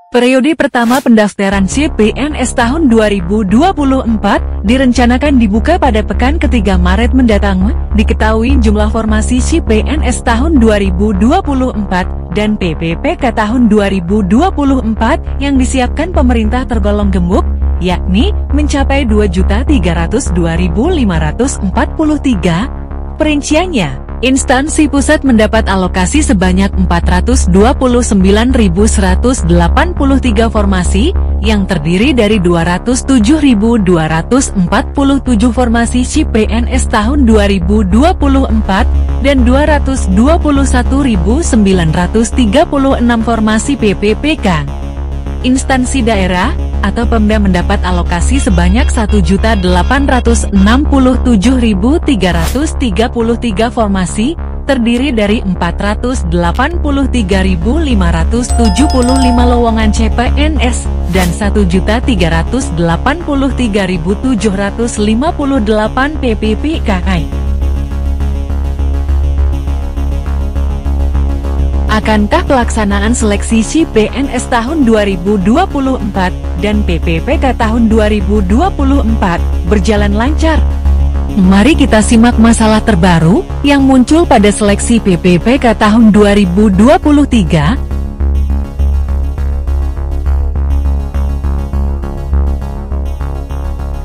Periode pertama pendaftaran CPNS tahun 2024 direncanakan dibuka pada pekan ketiga Maret mendatang. Diketahui jumlah formasi CPNS tahun 2024 dan PPPK tahun 2024 yang disiapkan pemerintah tergolong gemuk, yakni mencapai 2.302.543. Perinciannya, instansi pusat mendapat alokasi sebanyak 429.183 formasi, yang terdiri dari 207.247 formasi CPNS tahun 2024 dan 221.936 formasi PPPK. Instansi daerah atau Pemda mendapat alokasi sebanyak 1.867.333 formasi, terdiri dari 483.575 lowongan CPNS dan 1.383.758 PPPKI. Akankah pelaksanaan seleksi CPNS tahun 2024 dan PPPK tahun 2024 berjalan lancar? Mari kita simak masalah terbaru yang muncul pada seleksi PPPK tahun 2023.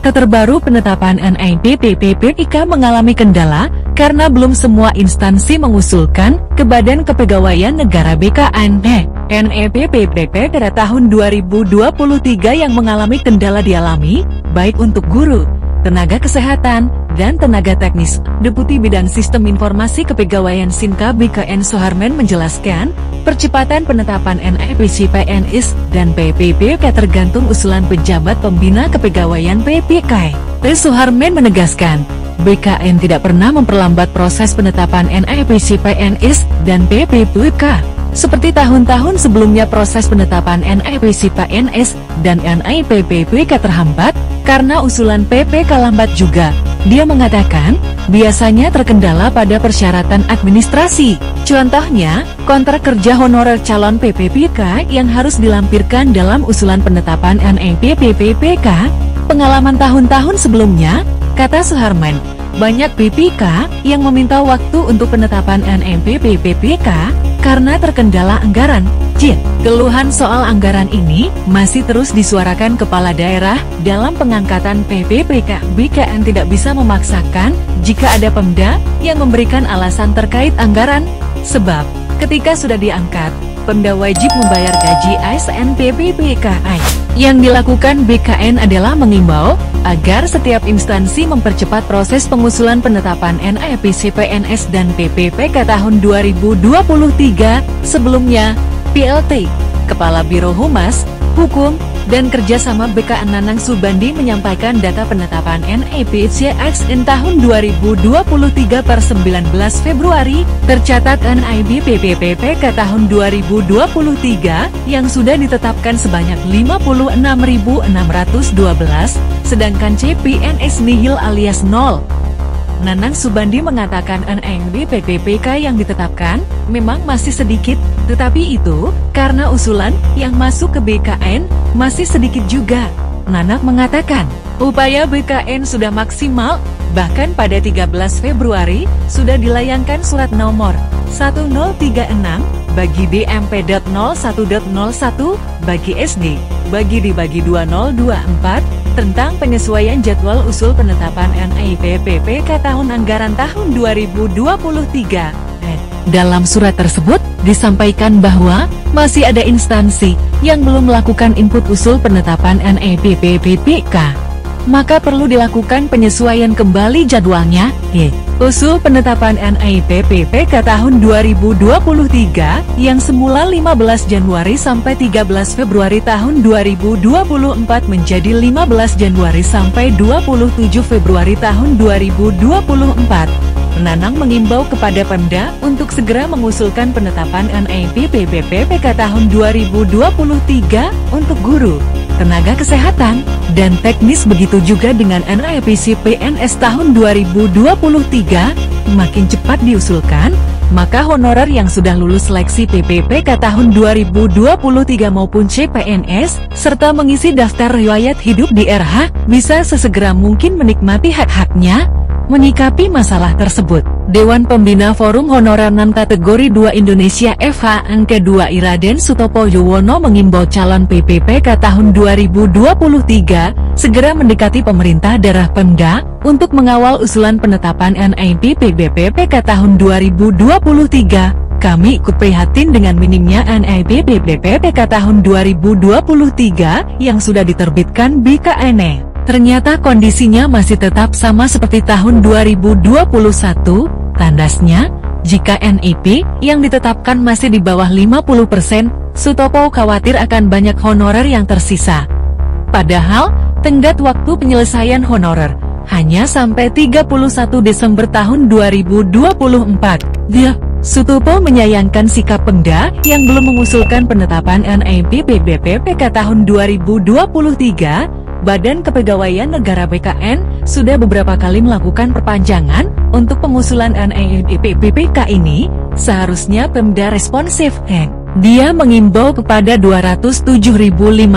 Terbaru penetapan NIP/PPPK mengalami kendala karena belum semua instansi mengusulkan ke Badan Kepegawaian Negara BKN. NIP/PPPK tahun 2023 yang mengalami kendala dialami, baik untuk guru, tenaga kesehatan, dan tenaga teknis. Deputi Bidang Sistem Informasi Kepegawaian Sinka BKN Suharman menjelaskan, percepatan penetapan NIP/CPNS dan PPPK tergantung usulan pejabat pembina kepegawaian PPK. Suharman menegaskan, BKN tidak pernah memperlambat proses penetapan NIP/CPNS dan PPPK. Seperti tahun-tahun sebelumnya proses penetapan NIP/CPNS dan NIP/PPPK terhambat karena usulan PPK lambat juga. Dia mengatakan, biasanya terkendala pada persyaratan administrasi. Contohnya, kontrak kerja honorer calon PPPK yang harus dilampirkan dalam usulan penetapan NIP/PPPK. Pengalaman tahun-tahun sebelumnya, kata Suharman, banyak PPK yang meminta waktu untuk penetapan NIP/PPPK karena terkendala anggaran. Keluhan soal anggaran ini masih terus disuarakan kepala daerah dalam pengangkatan PPPK. BKN tidak bisa memaksakan jika ada Pemda yang memberikan alasan terkait anggaran, sebab ketika sudah diangkat, Pemda wajib membayar gaji ASN PPPKI. Yang dilakukan BKN adalah mengimbau agar setiap instansi mempercepat proses pengusulan penetapan NIP/CPNS dan PPPK tahun 2023. Sebelumnya, PLT, Kepala Biro Humas, Hukum, dan Kerjasama BKN Nanang Subandi menyampaikan data penetapan NIP/CPNS tahun 2023 per 19 Februari, tercatat NIP/PPPK tahun 2023 yang sudah ditetapkan sebanyak 56.612, sedangkan CPNS nihil alias 0. Nanang Subandi mengatakan NIP/PPPK yang ditetapkan memang masih sedikit, tetapi itu karena usulan yang masuk ke BKN masih sedikit juga. Nanang mengatakan, upaya BKN sudah maksimal, bahkan pada 13 Februari sudah dilayangkan surat nomor 1036 bagi DMP.01.01 bagi SD, bagi 2024 tentang penyesuaian jadwal usul penetapan NIP/PPPK tahun anggaran tahun 2023. Dalam surat tersebut, disampaikan bahwa masih ada instansi yang belum melakukan input usul penetapan NIP/PPPK. Maka perlu dilakukan penyesuaian kembali jadwalnya. Usul penetapan NIP/PPPK tahun 2023 yang semula 15 Januari sampai 13 Februari tahun 2024 menjadi 15 Januari sampai 27 Februari tahun 2024. Nanang mengimbau kepada Pemda untuk segera mengusulkan penetapan NIP/PPPK tahun 2023 untuk guru, tenaga kesehatan, dan teknis. Begitu juga dengan NIP/CPNS tahun 2023, makin cepat diusulkan, maka honorer yang sudah lulus seleksi PPPK tahun 2023 maupun CPNS, serta mengisi daftar riwayat hidup di RH, bisa sesegera mungkin menikmati hak-haknya. Menyikapi masalah tersebut, Dewan Pembina Forum Honorer Non Kategori 2 Indonesia FH Angke 2 Iraden Sutopo Yuwono mengimbau calon PPPK tahun 2023 segera mendekati pemerintah daerah Pemda untuk mengawal usulan penetapan NIP PPPK tahun 2023. Kami ikut prihatin dengan minimnya NIP PPPK tahun 2023 yang sudah diterbitkan BKN. Ternyata kondisinya masih tetap sama seperti tahun 2021, tandasnya, jika NIP yang ditetapkan masih di bawah 50%, Sutopo khawatir akan banyak honorer yang tersisa. Padahal, tenggat waktu penyelesaian honorer hanya sampai 31 Desember tahun 2024. Sutopo menyayangkan sikap Pemda yang belum mengusulkan penetapan NIP PPPK tahun 2023. Badan Kepegawaian Negara BKN sudah beberapa kali melakukan perpanjangan untuk pengusulan NIP PPPK ini. Seharusnya Pemda responsif. Dia mengimbau kepada 207.563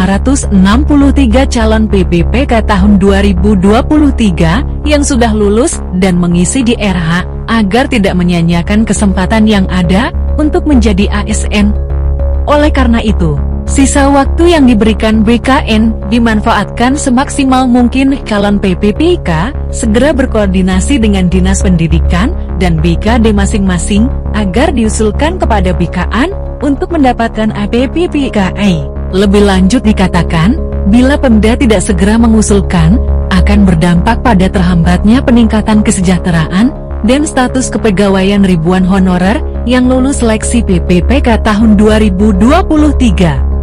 calon PPPK tahun 2023 yang sudah lulus dan mengisi di RH agar tidak menyanyiakan kesempatan yang ada untuk menjadi ASN. Oleh karena itu, sisa waktu yang diberikan BKN dimanfaatkan semaksimal mungkin. Calon PPPK segera berkoordinasi dengan Dinas Pendidikan dan BKD masing-masing agar diusulkan kepada BKN untuk mendapatkan APPPKI. Lebih lanjut dikatakan, bila Pemda tidak segera mengusulkan, akan berdampak pada terhambatnya peningkatan kesejahteraan dan status kepegawaian ribuan honorer yang lulus seleksi PPPK tahun 2023.